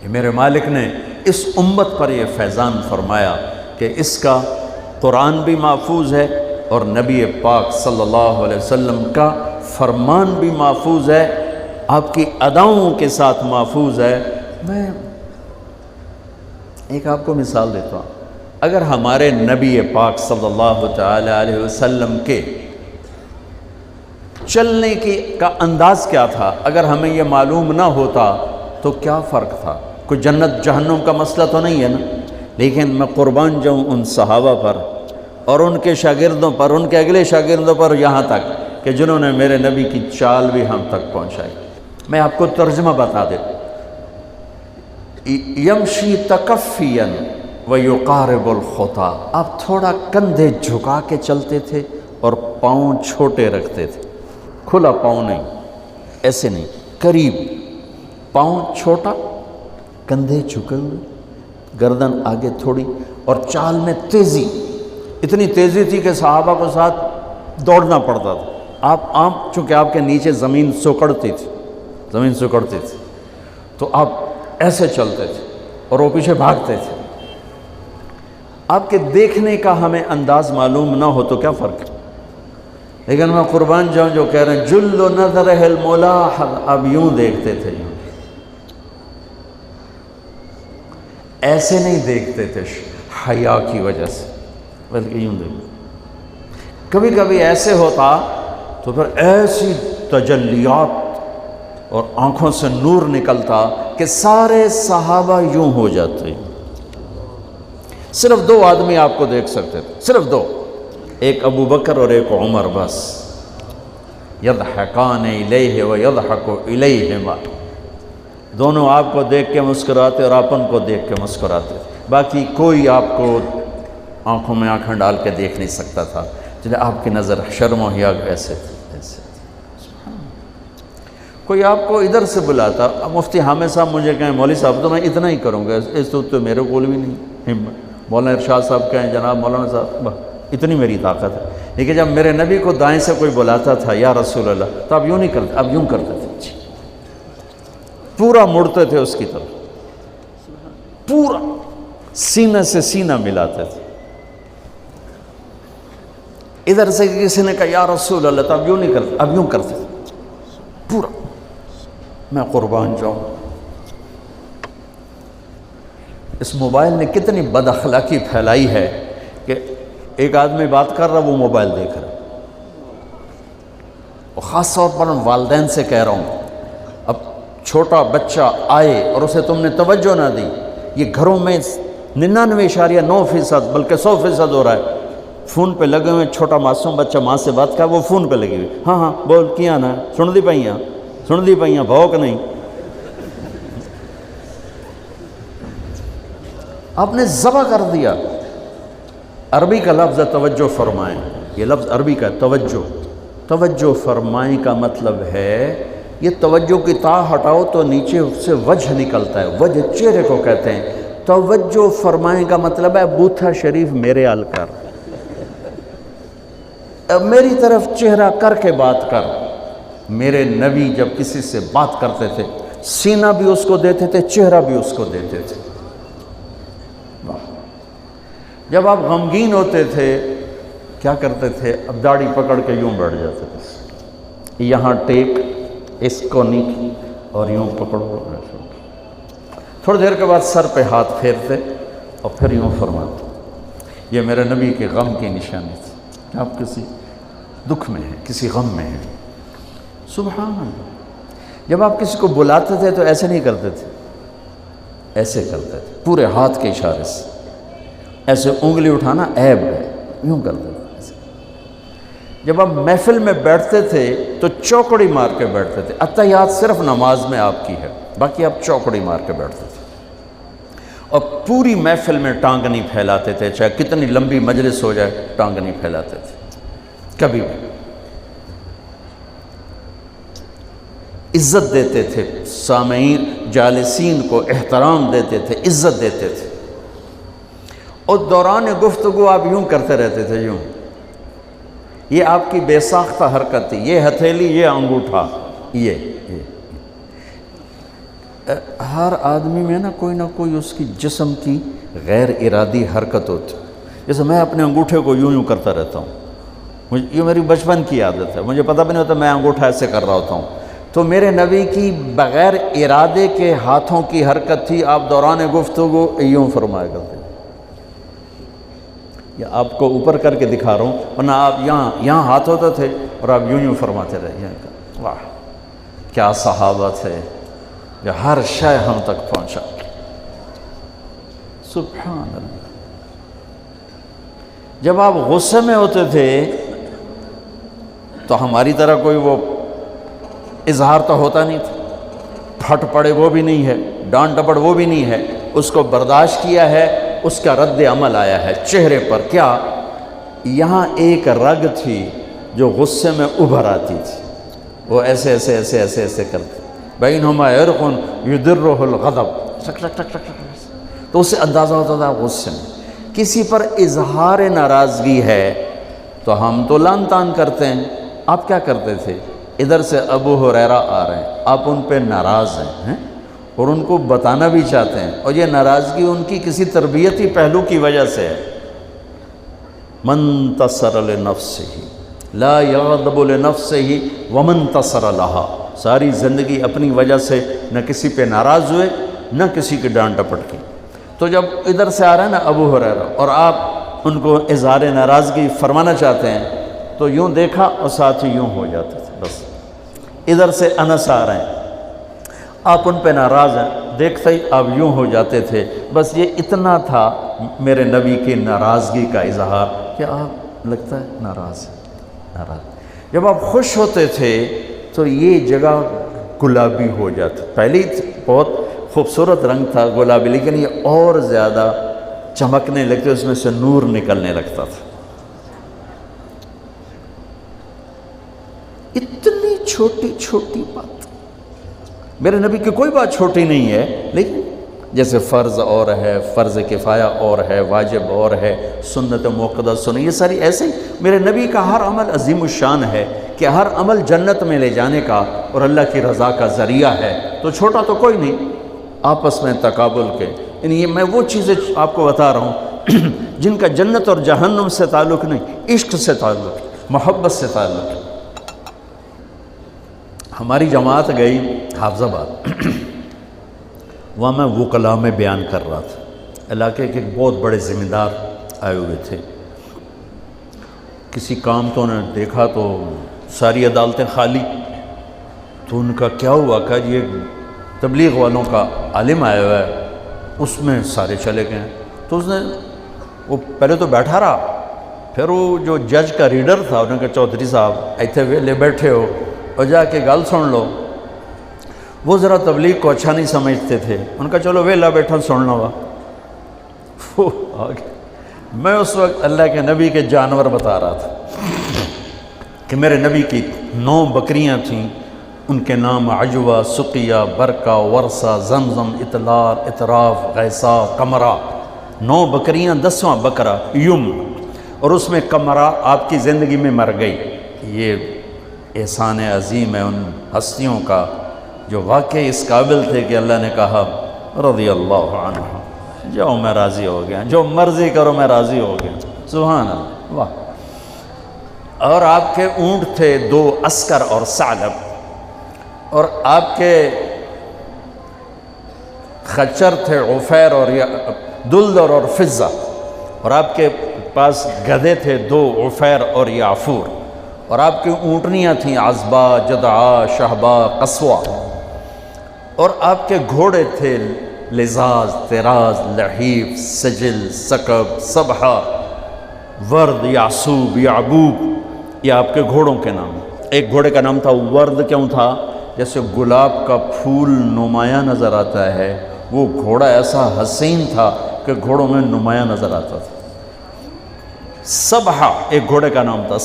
میرے مالک نے اس امت پر یہ فیضان فرمایا کہ اس کا قرآن بھی محفوظ ہے اور نبی پاک صلی اللہ علیہ وسلم کا فرمان بھی محفوظ ہے، آپ کی اداؤں کے ساتھ محفوظ ہے۔ میں ایک آپ کو مثال دیتا ہوں، اگر ہمارے نبی پاک صلی اللہ تعالی علیہ وسلم کے چلنے کا انداز کیا تھا، اگر ہمیں یہ معلوم نہ ہوتا تو کیا فرق تھا؟ کوئی جنت جہنم کا مسئلہ تو نہیں ہے نا، لیکن میں قربان جاؤں ان صحابہ پر اور ان کے شاگردوں پر، ان کے اگلے شاگردوں پر، یہاں تک کہ جنہوں نے میرے نبی کی چال بھی ہم تک پہنچائی۔ میں آپ کو ترجمہ بتا دوں، یمشی تکفیا ویقارب الخطا، آپ تھوڑا کندھے جھکا کے چلتے تھے اور پاؤں چھوٹے رکھتے تھے، کھلا پاؤں نہیں، ایسے نہیں، قریب، پاؤں چھوٹا، کندھے جھکے ہوئے، گردن آگے تھوڑی، اور چال میں تیزی، اتنی تیزی تھی کہ صحابہ کو ساتھ دوڑنا پڑتا تھا۔ آپ چونکہ آپ کے نیچے زمین سکڑتی تھی تو آپ ایسے چلتے تھے اور وہ پیچھے بھاگتے تھے۔ آپ کے دیکھنے کا ہمیں انداز معلوم نہ ہو تو کیا فرق ہے، لیکن میں قربان جاؤں جو کہہ رہے ہیں جل نظرہ الملاحظ، اب یوں دیکھتے تھے، یوں ایسے نہیں دیکھتے تھے حیا کی وجہ سے، بلکہ یوں دیکھتے۔ کبھی کبھی ایسے ہوتا تو پھر ایسی تجلیات اور آنکھوں سے نور نکلتا کہ سارے صحابہ یوں ہو جاتے۔ صرف دو آدمی آپ کو دیکھ سکتے تھے، صرف دو، ایک ابو بکر اور ایک عمر، بس۔ یضحکان الیہ ویضحک الیہما، دونوں آپ کو دیکھ کے مسکراتے اور اپن کو دیکھ کے مسکراتے، باقی کوئی آپ کو آنکھوں میں آنکھیں ڈال کے دیکھ نہیں سکتا تھا، جنہیں آپ کی نظر شرم و حیا ایسے تھی۔ کوئی آپ کو ادھر سے بلاتا، اب مفتی حامد صاحب مجھے کہیں مولوی صاحب تو میں اتنا ہی کروں گا، اس تو میرے کول بھی نہیں ہمت، مولانا ارشاد صاحب کہیں جناب مولانا صاحب، اتنی میری طاقت ہے۔ لیکن جب میرے نبی کو دائیں سے کوئی بلاتا تھا یا رسول اللہ، تو اب یوں نہیں کرتے، اب یوں کرتے تھے، پورا مڑتے تھے اس کی طرف، پورا سینہ سے سینہ ملاتے تھے۔ ادھر سے کسی نے کہا یا رسول اللہ، تو اب یوں نہیں کرتے، اب یوں کرتے تھے پورا۔ میں قربان جاؤں، اس موبائل نے کتنی بد اخلاقی پھیلائی ہے کہ ایک آدمی بات کر رہا، وہ موبائل دیکھ رہا، اور خاص طور پر والدین سے کہہ رہا ہوں، اب چھوٹا بچہ آئے اور اسے تم نے توجہ نہ دی، یہ گھروں میں 99.9% بلکہ 100% ہو رہا ہے، فون پہ لگے ہوئے، چھوٹا معصوم بچہ ماں سے بات کر، وہ فون پہ لگی ہوئی، ہاں ہاں بول کیا نا، سن دی پئیاں بھوک نہیں۔ آپ نے ذبح کر دیا۔ عربی کا لفظ ہے توجہ فرمائیں، یہ لفظ عربی کا توجہ فرمائیں کا مطلب ہے، یہ توجہ کی تا ہٹاؤ تو نیچے سے وجہ نکلتا ہے، وجہ چہرے کو کہتے ہیں۔ توجہ فرمائیں کا مطلب ہے بوتھا شریف میرے ال کر، میری طرف چہرہ کر کے بات کر۔ میرے نبی جب کسی سے بات کرتے تھے، سینہ بھی اس کو دیتے تھے، چہرہ بھی اس کو دیتے تھے۔ جب آپ غمگین ہوتے تھے کیا کرتے تھے؟ اب داڑھی پکڑ کے یوں بیٹھ جاتے تھے، یہاں ٹیک، اس کو نیچے اور یوں پکڑو، تھوڑی دیر کے بعد سر پہ ہاتھ پھیرتے اور پھر یوں فرماتے۔ یہ میرے نبی کے غم کی نشانی تھی کہ آپ کسی دکھ میں ہیں، کسی غم میں ہیں۔ سبحان اللہ۔ جب آپ کسی کو بلاتے تھے تو ایسے نہیں کرتے تھے، ایسے کرتے تھے، پورے ہاتھ کے اشارے سے، ایسے انگلی اٹھانا عیب ہے، یوں کرتے تھے ایسے۔ جب آپ محفل میں بیٹھتے تھے تو چوکڑی مار کے بیٹھتے تھے، اتحیات صرف نماز میں آپ کی ہے، باقی آپ چوکڑی مار کے بیٹھتے تھے، اور پوری محفل میں ٹانگ نہیں پھیلاتے تھے، چاہے کتنی لمبی مجلس ہو جائے ٹانگ نہیں پھیلاتے تھے کبھی بھی۔ عزت دیتے تھے، سامعین جالسین کو احترام دیتے تھے، عزت دیتے تھے، اور دوران گفتگو آپ یوں کرتے رہتے تھے، یوں۔ یہ آپ کی بے ساختہ حرکت تھی، یہ ہتھیلی، یہ انگوٹھا، یہ ہر آدمی میں نا کوئی اس کی جسم کی غیر ارادی حرکت ہوتی. جیسے میں اپنے انگوٹھے کو یوں کرتا رہتا ہوں، یہ میری بچپن کی عادت ہے، مجھے پتہ بھی نہیں ہوتا میں انگوٹھا ایسے کر رہا ہوتا ہوں. تو میرے نبی کی بغیر ارادے کے ہاتھوں کی حرکت تھی. آپ دوران گفتگو یوں فرمایا کرتے. یا آپ کو اوپر کر کے دکھا رہا ہوں، ورنہ آپ یہاں ہاتھ ہوتے تھے اور آپ یوں فرماتے رہے. واہ کیا صحابہ تھے جو ہر شے ہم تک پہنچا. سبحان اللہ. جب آپ غصے میں ہوتے تھے تو ہماری طرح کوئی وہ اظہار تو ہوتا نہیں تھا، پھٹ پڑے وہ بھی نہیں ہے، ڈانٹ ڈپٹ وہ بھی نہیں ہے. اس کو برداشت کیا ہے، اس کا رد عمل آیا ہے چہرے پر. کیا یہاں ایک رگ تھی جو غصے میں ابھر آتی تھی، وہ ایسے ایسے ایسے ایسے ایسے کرتے. بینہما عرق یدرہ الغضب، ٹک ٹک ٹک ٹک. تو اسے اندازہ ہوتا تھا غصے میں کسی پر اظہار ناراضگی ہے تو ہم تو لان تان کرتے ہیں. آپ کیا کرتے تھے؟ ادھر سے ابو ہریرہ آ رہے ہیں، آپ ان پہ ناراض ہیں اور ان کو بتانا بھی چاہتے ہیں، اور یہ ناراضگی ان کی کسی تربیتی پہلو کی وجہ سے ہے. من تصر لنفسہ لا یغضب لنفسہ ومن تصر لہا. ساری زندگی اپنی وجہ سے نہ کسی پہ ناراض ہوئے نہ کسی کی ڈانٹ ڈپٹ کی. تو جب ادھر سے آ رہا ہے نا ابو ہریرہ اور آپ ان کو اظہار ناراضگی فرمانا چاہتے ہیں تو یوں دیکھا اور ساتھ ہی یوں ہو جاتے تھے. بس ادھر سے انس آ رہے ہیں، آپ ان پہ ناراض ہیں، دیکھتے ہی آپ یوں ہو جاتے تھے. بس یہ اتنا تھا میرے نبی کی ناراضگی کا اظہار کہ آپ لگتا ہے ناراض ناراض. جب آپ خوش ہوتے تھے تو یہ جگہ گلابی ہو جاتی. پہلی بہت خوبصورت رنگ تھا گلابی، لیکن یہ اور زیادہ چمکنے لگتے، اس میں سے نور نکلنے لگتا تھا. اتنی چھوٹی چھوٹی بات. میرے نبی کی کوئی بات چھوٹی نہیں ہے، لیکن جیسے فرض اور ہے، فرض کفایہ اور ہے، واجب اور ہے، سنت موقدہ سنت، یہ ساری ایسے ہی. میرے نبی کا ہر عمل عظیم الشان ہے کہ ہر عمل جنت میں لے جانے کا اور اللہ کی رضا کا ذریعہ ہے. تو چھوٹا تو کوئی نہیں. آپس میں تقابل کے، یعنی یہ میں وہ چیزیں آپ کو بتا رہا ہوں جن کا جنت اور جہنم سے تعلق نہیں، عشق سے تعلق، محبت سے تعلق. ہماری جماعت گئی حافظ آباد، وہاں میں وکلاء میں بیان کر رہا تھا. علاقے کے ایک بہت بڑے ذمہ دار آئے ہوئے تھے. کسی کام تو انہوں نے دیکھا تو ساری عدالتیں خالی. تو ان کا کیا ہوا کہ یہ تبلیغ والوں کا عالم آیا ہوا ہے، اس میں سارے چلے گئے. تو اس نے وہ پہلے تو بیٹھا رہا، پھر وہ جو جج کا ریڈر تھا انہوں نے کہا چودھری صاحب ایتھے ویلے بیٹھے ہو اور جا کے گل سن لو. وہ ذرا تبلیغ کو اچھا نہیں سمجھتے تھے. ان کا چلو ویلا بیٹھا سن لو. وہ آگے میں اس وقت اللہ کے نبی کے جانور بتا رہا تھا کہ میرے نبی کی 9 بکریاں تھیں، ان کے نام عجوہ، سقیہ، برکہ، ورثہ، زمزم، اطلال، اطراف، غیثہ، قمرہ. 9 بکریاں، 10واں بکرا یم، اور اس میں قمرہ آپ کی زندگی میں مر گئی. یہ احسان عظیم ہے ان ہستیوں کا جو واقعی اس قابل تھے کہ اللہ نے کہا رضی اللہ عنہ، جاؤ میں راضی ہو گیا، جو مرضی کرو میں راضی ہو گیا. سبحان اللہ. واہ. اور آپ کے اونٹ تھے 2 عسکر اور ثعلب، اور آپ کے خچر تھے عفیر اور دلدر اور فضہ، اور آپ کے پاس گدھے تھے 2 عفیر اور یعفور، اور آپ کی اونٹنیاں تھیں عزبہ، جدعا، شہبہ، قصوہ، اور آپ کے گھوڑے تھے لزاز، تراز، لحیف، سجل، سکب، صبحہ، ورد، یعصوب، یعبوب. یہ آپ کے گھوڑوں کے نام. ایک گھوڑے کا نام تھا ورد. کیوں تھا؟ جیسے گلاب کا پھول نمایاں نظر آتا ہے، وہ گھوڑا ایسا حسین تھا کہ گھوڑوں میں نمایاں نظر آتا تھا. صبحہ ایک گھوڑے کا نام تھا.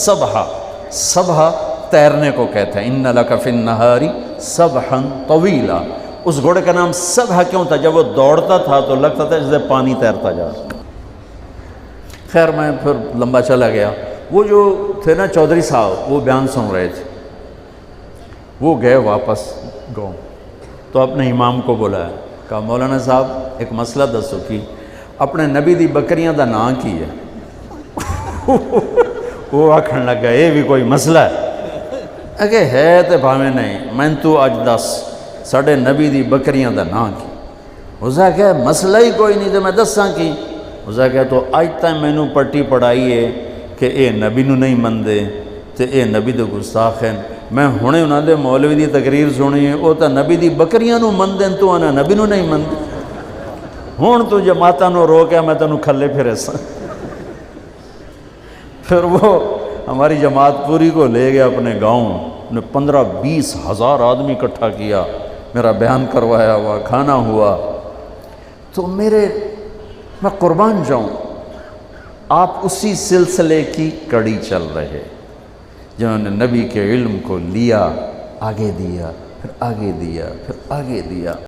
صبحہ تیرنے کو کہتے ہیں. ان لک فی النہار صبحا طویلا. اس گھوڑے کا نام صبح کیوں تھا؟ جب وہ دوڑتا تھا تو لگتا تھا جیسے پانی تیرتا جا رہا. خیر میں پھر لمبا چلا گیا. وہ جو تھے نا چودھری صاحب، وہ بیان سن رہے تھے. وہ گئے واپس گاؤں. تو اپنے امام کو بلایا، کہا مولانا صاحب ایک مسئلہ دسو کی اپنے نبی دی بکریاں دا نام کی ہے؟ وہ آکھن لگا یہ بھی کوئی مسئلہ ہے؟ اگے ہے تے بھاویں نہیں، میں تو اج دس ساڑھے نبی دی بکریاں دا نام کی؟ اسے کہا مسئلہ ہی کوئی نہیں تو میں دساں کی؟ اسے کہا تو اج تک میں نو پٹی پڑھائی ہے کہ اے نبی نو نہیں مندے تے اے نبی دے گستاخ ہیں، میں ہونے انہاں دے مولوی دی تقریر سنی ہے او تا نبی دی بکریاں نو مندیں تو انہاں نبی نو نہیں مندے، ہون تو جماعتاں نو رو کیا میں تنو کھلے پھرے سا۔ پھر وہ ہماری جماعت پوری کو لے گیا اپنے گاؤں، نے 15-20 ہزار آدمی اکٹھا کیا، میرا بیان کروایا ہوا، کھانا ہوا۔ تو میں قربان جاؤں، آپ اسی سلسلے کی کڑی چل رہے جنہوں نے نبی کے علم کو لیا، آگے دیا، پھر آگے دیا، پھر آگے دیا۔